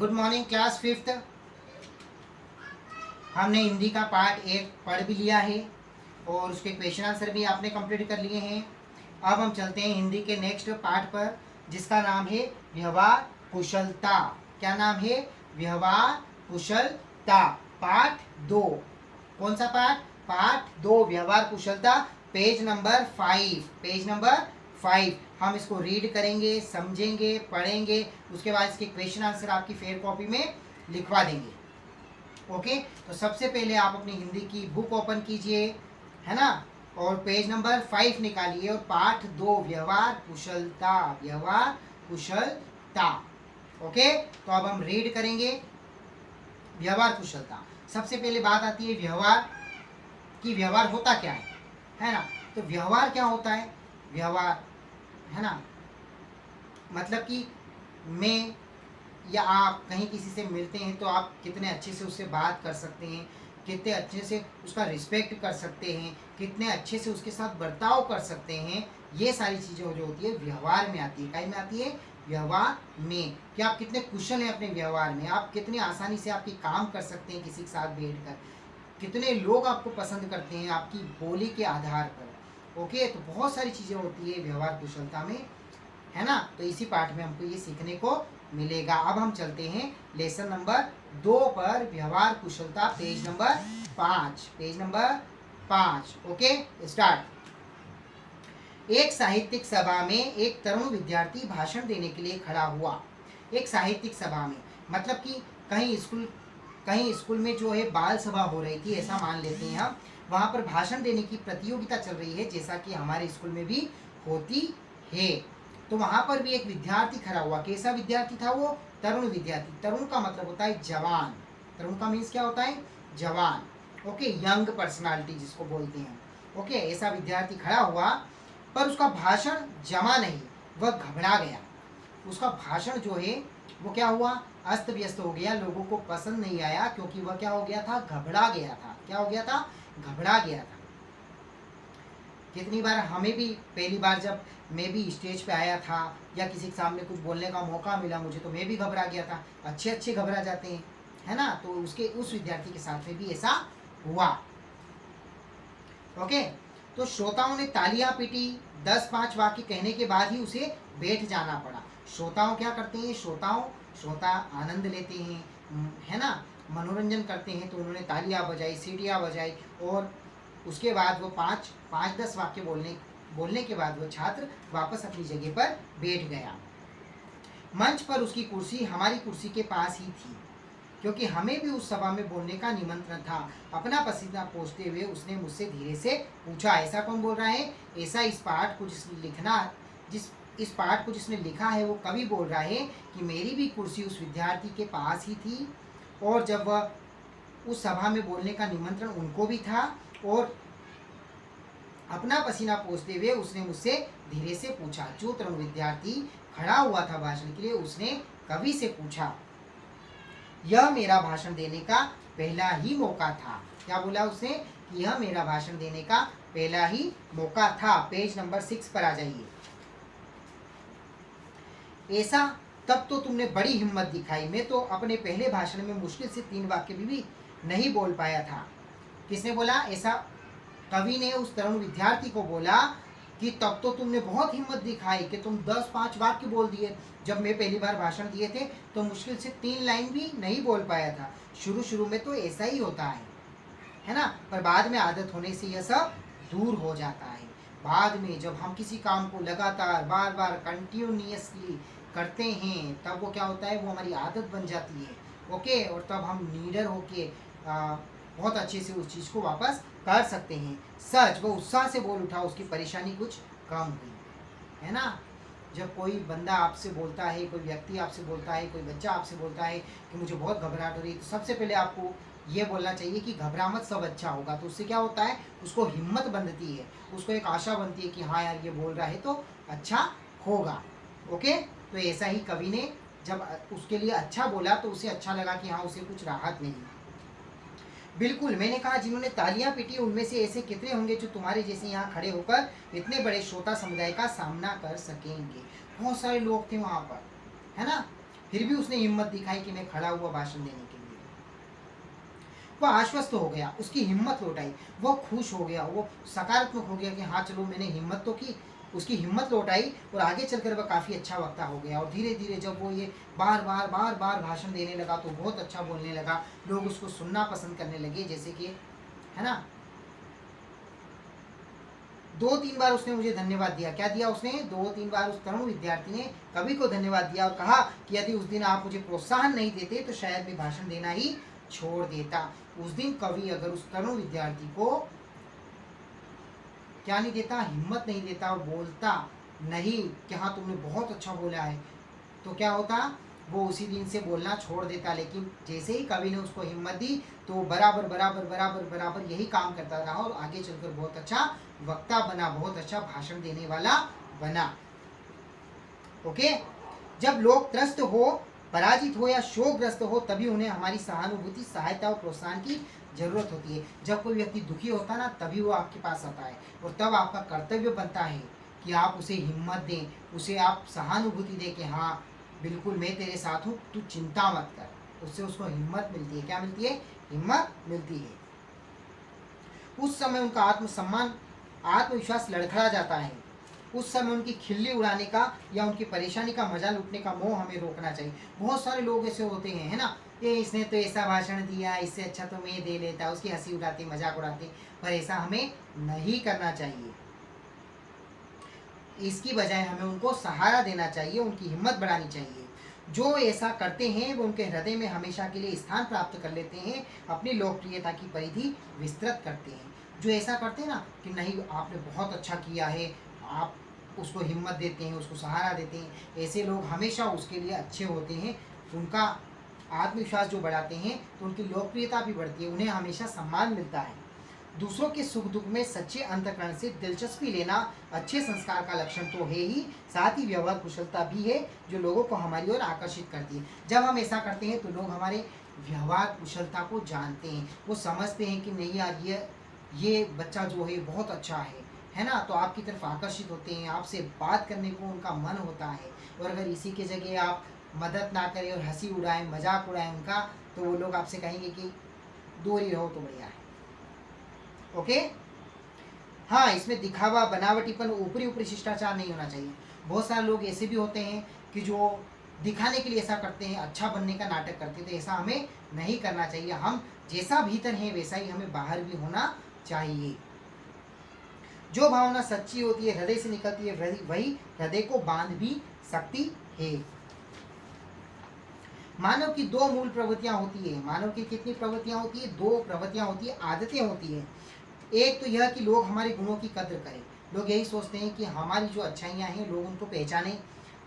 Good morning class fifth. हमने हिंदी का part 1 पढ़ भी लिया है और उसके क्वेश्चन आंसर भी आपने कंप्लीट कर लिए हैं। अब हम चलते हैं हिंदी के नेक्स्ट पार्ट पर, जिसका नाम है व्यवहार कुशलता। क्या नाम है? व्यवहार कुशलता, पार्ट 2। कौन सा पार्ट? पार्ट 2, व्यवहार कुशलता, पेज नंबर 5। पेज नंबर 5 हम इसको रीड करेंगे, समझेंगे, पढ़ेंगे, उसके बाद इसके क्वेश्चन आंसर आपकी फेयर कॉपी में लिखवा देंगे। ओके, तो सबसे पहले आप अपनी हिंदी की बुक ओपन कीजिए, है ना, और पेज नंबर 5 निकालिए और पाठ 2 व्यवहार कुशलता, व्यवहार कुशलता। ओके, तो अब हम रीड करेंगे व्यवहार कुशलता। सबसे पहले बात आती है व्यवहार कि व्यवहार होता क्या है ना। तो व्यवहार क्या होता है? व्यवहार, है ना, मतलब कि मैं या आप कहीं किसी से मिलते हैं तो आप कितने अच्छे से उससे बात कर सकते हैं, कितने अच्छे से उसका रिस्पेक्ट कर सकते हैं, कितने अच्छे से उसके साथ बर्ताव कर सकते हैं। ये सारी चीज़ें जो होती है व्यवहार में आती है। क्या में आती है? व्यवहार में। कि आप कितने कुशल हैं अपने व्यवहार में, आप कितने आसानी से आपकी काम कर सकते हैं किसी के साथ बैठकर, कितने लोग आपको पसंद करते हैं आपकी बोली के आधार पर। ओके, तो बहुत सारी चीज़ें होती है व्यवहार कुशलता में, है ना। तो इसी पाठ में हमको ये सीखने को मिलेगा। अब हम चलते हैं लेसन नंबर 2 पर, व्यवहार कुशलता, page number 5। Page number 5। Okay, start. एक साहित्यिक सभा में एक तरुण विद्यार्थी भाषण देने के लिए खड़ा हुआ। एक साहित्यिक सभा में मतलब कि कहीं स्कूल में जो है बाल सभा हो रही थी, ऐसा मान लेते हैं हम। वहाँ पर भाषण देने की प्रतियोगिता चल रही है, जैसा कि हमारे स्कूल में भी होती है। तो वहाँ पर भी एक विद्यार्थी खड़ा हुआ। कैसा विद्यार्थी था वो? तरुण विद्यार्थी। तरुण का मतलब होता है जवान। तरुण का मीन्स क्या होता है? जवान। ओके, यंग पर्सनालिटी जिसको बोलते हैं। ओके, ऐसा विद्यार्थी खड़ा हुआ, पर उसका भाषण जमा नहीं, वह घबरा गया। उसका भाषण जो है वो क्या हुआ? अस्त व्यस्त हो गया, लोगों को पसंद नहीं आया, क्योंकि वह क्या हो गया था? घबरा गया था। क्या हो गया था? घबरा गया था। कितनी बार हमें भी, पहली बार जब मैं भी स्टेज पे आया था या किसी के सामने कुछ बोलने का मौका मिला मुझे, तो मैं भी घबरा गया था। अच्छे घबरा जाते हैं, है ना। तो उस विद्यार्थी के साथ में भी ऐसा हुआ। ओके, तो श्रोताओं ने तालियां पीटी। 10-5 वाक्य कहने के बाद ही उसे बैठ जाना पड़ा। श्रोताओं क्या करते हैं? श्रोता आनंद लेते हैं, है ना, मनोरंजन करते हैं। तो उन्होंने तालियां बजाई, सीटियां बजाई, और उसके बाद वो 5-10 वाक्य बोलने के बाद वो छात्र वापस अपनी जगह पर बैठ गया। मंच पर उसकी कुर्सी हमारी कुर्सी के पास ही थी, क्योंकि हमें भी उस सभा में बोलने का निमंत्रण था। अपना पसीना पोंछते हुए उसने मुझसे धीरे से पूछा। ऐसा कौन बोल रहा है? ऐसा इस पाठ को जिसने लिखा है वो कवि बोल रहा है कि मेरी भी कुर्सी उस विद्यार्थी के पास ही थी, और जब वह उस सभा में बोलने का निमंत्रण उनको भी था, और अपना पसीना पोंछते हुए उसने मुझसे धीरे से पूछा। जो तरुण विद्यार्थी खड़ा हुआ था भाषण के लिए, उसने कवि से पूछा। यह मेरा भाषण देने का पहला ही मौका था। क्या बोला उसने? कि यह मेरा भाषण देने का पहला ही मौका था। पेज नंबर 6 पर आ जाइए। ऐसा तब तो तुमने बड़ी हिम्मत दिखाई। मैं तो अपने पहले भाषण में मुश्किल से 3 वाक्य भी नहीं बोल पाया था। किसने बोला? ऐसा कवि ने उस तरुण विद्यार्थी को बोला कि तब तो तुमने बहुत हिम्मत दिखाई कि तुम 10-5 वाक्य बोल दिए। जब मैं पहली बार भाषण दिए थे तो मुश्किल से 3 लाइन भी नहीं बोल पाया था। शुरू में तो ऐसा ही होता है ना, पर बाद में आदत होने से यह सब दूर हो जाता है। बाद में जब हम किसी काम को लगातार बार बार कंटिन्यूसली करते हैं, तब वो क्या होता है? वो हमारी आदत बन जाती है। ओके, और तब हम नीडर होके बहुत अच्छे से उस चीज़ को वापस कर सकते हैं। सच, वो उत्साह से बोल उठा, उसकी परेशानी कुछ कम हुई, है ना। जब कोई बंदा आपसे बोलता है, कोई व्यक्ति आपसे बोलता है, कोई बच्चा आपसे बोलता है कि मुझे बहुत घबराहट हो रही है, तो सबसे पहले आपको ये बोलना चाहिए कि घबरा मत, सब अच्छा होगा। तो उससे क्या होता है? उसको हिम्मत बनती है, उसको एक आशा बनती है कि हाँ यार ये बोल रहा है तो अच्छा होगा। ओके, तो ऐसा ही कवि ने जब उसके लिए अच्छा बोला तो उसे अच्छा लगा कि हाँ उसे कुछ राहत मिली। बिल्कुल, मैंने कहा, जिन्होंने तालियां पीटी उनमें से ऐसे कितने होंगे जो तुम्हारे जैसे यहाँ खड़े होकर इतने बड़े श्रोता समुदाय का सामना कर सकेंगे। बहुत सारे लोग थे वहाँ पर, है ना। फिर भी उसने हिम्मत दिखाई कि मैं खड़ा हुआ भाषण देने के लिए। वह आश्वस्त हो गया, उसकी हिम्मत लौट आई, वो खुश हो गया, वो सकारात्मक हो गया कि हाँ चलो मैंने हिम्मत तो की, उसकी हिम्मत लौट आई और आगे चलकर वह काफ़ी अच्छा वक्ता हो गया। और धीरे धीरे जब वो ये बार बार भाषण देने लगा तो बहुत अच्छा बोलने लगा, लोग उसको सुनना पसंद करने लगे। जैसे कि है ना, 2-3 बार उसने मुझे धन्यवाद दिया। क्या दिया उसने? 2-3 बार उस तरुण विद्यार्थी ने कवि को धन्यवाद दिया और कहा कि यदि उस दिन आप मुझे प्रोत्साहन नहीं देते तो शायद मैं भाषण देना ही छोड़ देता। उस दिन कवि अगर उस तरुण विद्यार्थी को क्या नहीं देता, हिम्मत नहीं देता और बोलता नहीं कि हाँ तुमने बहुत अच्छा बोला है, तो क्या होता, वो उसी दिन से बोलना छोड़ देता। लेकिन जैसे ही कवि ने उसको हिम्मत दी तो वो बराबर बराबर बराबर बराबर यही काम करता रहा और आगे चलकर बहुत अच्छा वक्ता बना, बहुत अच्छा भाषण देने वाला बना। ओके, जब लोग त्रस्त हो, पराजित हो या शोकग्रस्त हो तभी उन्हें हमारी सहानुभूति, सहायता और प्रोत्साहन की जरूरत होती है। जब कोई व्यक्ति दुखी होता है ना तभी वो आपके पास आता है और तब आपका कर्तव्य बनता है कि आप उसे हिम्मत दें, उसे आप सहानुभूति दें कि हाँ बिल्कुल मैं तेरे साथ हूँ, तू चिंता मत कर। उससे उसको हिम्मत मिलती है। क्या मिलती है? हिम्मत मिलती है। उस समय उनका आत्मसम्मान, आत्मविश्वास लड़खड़ा जाता है। उस समय उनकी खिल्ली उड़ाने का या उनकी परेशानी का मजा लूटने का मोह हमें रोकना चाहिए। बहुत सारे लोग ऐसे होते हैं, है ना, ये इसने तो ऐसा भाषण दिया, इससे अच्छा तो मैं दे लेता, उसकी हंसी उड़ाते, मजाक उड़ाते, पर ऐसा हमें नहीं करना चाहिए। इसकी बजाय हमें उनको सहारा देना चाहिए, उनकी हिम्मत बढ़ानी चाहिए। जो ऐसा करते हैं वो उनके हृदय में हमेशा के लिए स्थान प्राप्त कर लेते हैं, अपनी लोकप्रियता की परिधि विस्तृत करते हैं। जो ऐसा करते हैं ना कि नहीं आपने बहुत अच्छा किया है, आप उसको हिम्मत देते हैं, उसको सहारा देते हैं, ऐसे लोग हमेशा उसके लिए अच्छे होते हैं। उनका आत्मविश्वास जो बढ़ाते हैं तो उनकी लोकप्रियता भी बढ़ती है, उन्हें हमेशा सम्मान मिलता है। दूसरों के सुख दुख में सच्चे अंतःकरण से दिलचस्पी लेना अच्छे संस्कार का लक्षण तो है ही, साथ ही व्यवहार कुशलता भी है जो लोगों को हमारी ओर आकर्षित करती है। जब हम ऐसा करते हैं तो लोग हमारे व्यवहार कुशलता को जानते हैं, वो समझते हैं कि नहीं यार ये बच्चा जो है बहुत अच्छा है ना, तो आपकी तरफ आकर्षित होते हैं, आपसे बात करने को उनका मन होता है। और अगर इसी के जगह आप मदद ना करें और हंसी उड़ाएं, मजाक उड़ाएं उनका, तो वो लोग आपसे कहेंगे कि दूर ही रहो तो बढ़िया है। ओके, हाँ, इसमें दिखावा, बनावटीपन, ऊपरी शिष्टाचार नहीं होना चाहिए। बहुत सारे लोग ऐसे भी होते हैं कि जो दिखाने के लिए ऐसा करते हैं, अच्छा बनने का नाटक करते हैं, तो ऐसा हमें नहीं करना चाहिए। हम जैसा भीतर है वैसा ही हमें बाहर भी होना चाहिए। जो भावना सच्ची होती है, हृदय से निकलती है, वही हृदय को बांध भी सकती है। मानव की 2 मूल प्रवृत्तियां होती है। मानव की कितनी प्रवृत्तियां होती है? 2 प्रवृत्तियां होती है, आदतें होती है। एक तो यह कि लोग हमारे गुणों की कद्र करें। लोग यही सोचते हैं कि हमारी जो अच्छाइयाँ हैं लोग उनको पहचानें,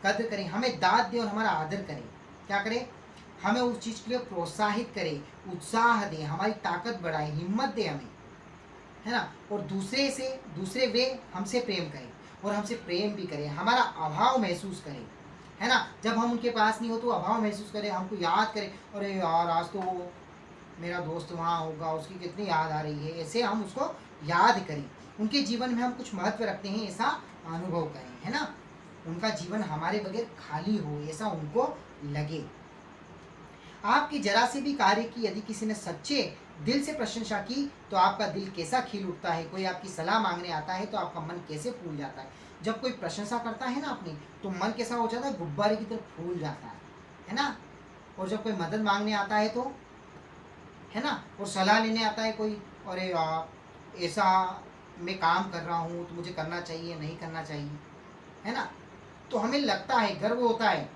कद्र करें, हमें दाद दें और हमारा आदर करें। क्या करें? हमें उस चीज़ के लिए प्रोत्साहित करें, उत्साह दें, हमारी ताकत बढ़ाएं, हिम्मत दें हमें, है ना। और दूसरे वे हमसे प्रेम करें और हमसे प्रेम भी करें, हमारा अभाव महसूस करें, है ना। जब हम उनके पास नहीं हो तो अभाव महसूस करें, हमको याद करें, अरे यार आज तो वो मेरा दोस्त वहाँ होगा, उसकी कितनी याद आ रही है, ऐसे हम उसको याद करें। उनके जीवन में हम कुछ महत्व रखते हैं ऐसा अनुभव करें, है ना। उनका जीवन हमारे बगैर खाली हो ऐसा उनको लगे। आपकी जरा से भी कार्य की यदि किसी ने सच्चे दिल से प्रशंसा की तो आपका दिल कैसा खिल उठता है। कोई आपकी सलाह मांगने आता है तो आपका मन कैसे फूल जाता है। जब कोई प्रशंसा करता है ना अपनी, तो मन कैसा हो जाता है? गुब्बारे की तरह फूल जाता है ना। और जब कोई मदद मांगने आता है तो, है ना, और सलाह लेने आता है कोई, अरे यार ऐसा मैं काम कर रहा हूँ तो मुझे करना चाहिए, नहीं करना चाहिए, है ना, तो हमें लगता है, गर्व होता है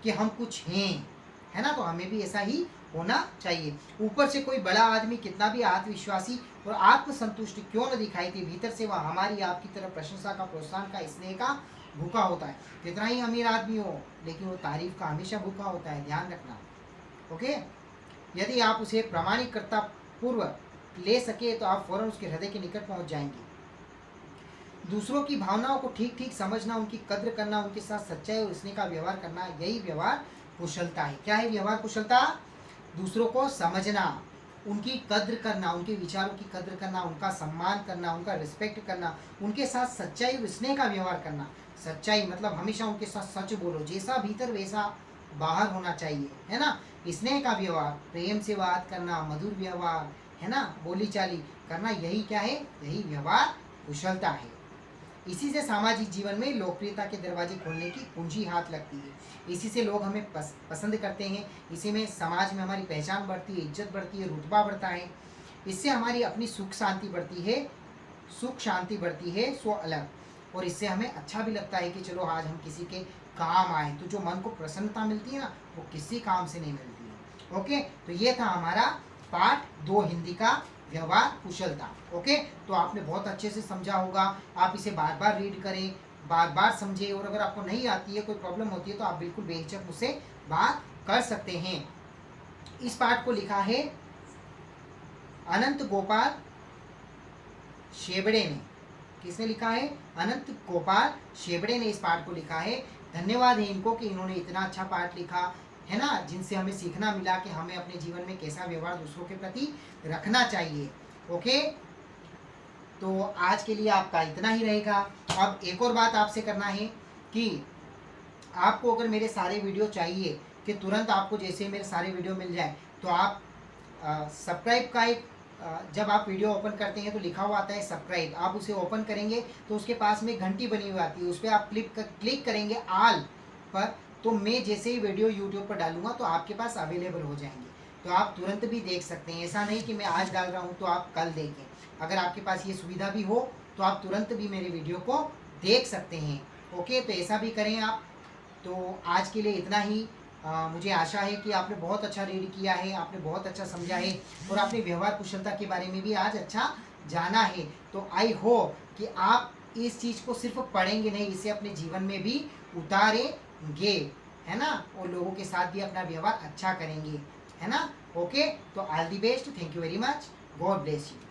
कि हम कुछ हैं, है ना। तो हमें भी ऐसा ही होना चाहिए। ऊपर से कोई बड़ा आदमी कितना भी आत्मविश्वासी और आत्मसंतुष्ट क्यों न दिखाई दे, भीतर से वह हमारी आपकी तरफ प्रशंसा का, प्रोत्साहन का, स्नेह का भूखा होता है। कितना ही अमीर आदमी हो लेकिन वो तारीफ का हमेशा भूखा होता है, ध्यान रखना। ओके, यदि आप उसे प्रामाणिकता पूर्व ले सके तो आप फौरन उसके हृदय के निकट पहुंच जाएंगे। दूसरों की भावनाओं को ठीक ठीक समझना, उनकी कद्र करना, उनके साथ सच्चाई और स्नेह का व्यवहार करना, यही व्यवहार कुशलता है। क्या है व्यवहार कुशलता? दूसरों को समझना, उनकी कद्र करना, उनके विचारों की कद्र करना, उनका सम्मान करना, उनका रिस्पेक्ट करना, उनके साथ सच्चाई और स्नेह का व्यवहार करना। सच्चाई मतलब हमेशा उनके साथ सच बोलो, जैसा भीतर वैसा बाहर होना चाहिए, है ना। स्नेह का व्यवहार, प्रेम से बात करना, मधुर व्यवहार, है ना, बोली चाली करना, यही क्या है, यही व्यवहार कुशलता है। इसी से सामाजिक जीवन में लोकप्रियता के दरवाजे खोलने की पूंजी हाथ लगती है। इसी से लोग हमें पसंद करते हैं। इसी में समाज में हमारी पहचान बढ़ती है, इज्जत बढ़ती है, रुतबा बढ़ता है। इससे हमारी अपनी सुख शांति बढ़ती है, सुख शांति बढ़ती है सो अलग। और इससे हमें अच्छा भी लगता है कि चलो आज हम किसी के काम आए, तो जो मन को प्रसन्नता मिलती है ना, वो किसी काम से नहीं मिलती है। ओके, तो ये था हमारा पार्ट 2 हिंदी का व्यवहार कुशलता। ओके, तो आपने बहुत अच्छे से समझा होगा। आप इसे बार बार रीड करें, बार बार समझें, और अगर आपको नहीं आती है, कोई प्रॉब्लम होती है, तो आप बिल्कुल बेहिचक मुझसे बात कर सकते हैं। इस पाठ को लिखा है अनंत गोपाल शेबड़े ने। किसने लिखा है? अनंत गोपाल शेबड़े ने इस पाठ को लिखा है। धन्यवाद है इनको कि इन्होंने इतना अच्छा पाठ लिखा, है ना, जिनसे हमें सीखना मिला कि हमें अपने जीवन में कैसा व्यवहार दूसरों के प्रति रखना चाहिए। ओके, तो आज के लिए आपका इतना ही रहेगा। अब एक और बात आपसे करना है कि आपको अगर मेरे सारे वीडियो चाहिए कि तुरंत आपको जैसे मेरे सारे वीडियो मिल जाए, तो आप सब्सक्राइब का एक जब आप वीडियो ओपन करते हैं तो लिखा हुआ आता है सब्सक्राइब, आप उसे ओपन करेंगे तो उसके पास में घंटी बनी हुई आती है, उस पर आप क्लिक करेंगे आल पर, तो मैं जैसे ही वीडियो यूट्यूब पर डालूंगा तो आपके पास अवेलेबल हो जाएंगे, तो आप तुरंत भी देख सकते हैं। ऐसा नहीं कि मैं आज डाल रहा हूँ तो आप कल देखें। अगर आपके पास ये सुविधा भी हो तो आप तुरंत भी मेरे वीडियो को देख सकते हैं। ओके, तो ऐसा भी करें आप। तो आज के लिए इतना ही। मुझे आशा है कि आपने बहुत अच्छा रीड किया है, आपने बहुत अच्छा समझा है, और आपने व्यवहार कुशलता के बारे में भी आज अच्छा जाना है। तो आई होप कि आप इस चीज़ को सिर्फ पढ़ेंगे नहीं, इसे अपने जीवन में भी उतारेंगे, है ना, और लोगों के साथ भी अपना व्यवहार अच्छा करेंगे, है ना। ओके, तो all the best, thank you very much, God bless you.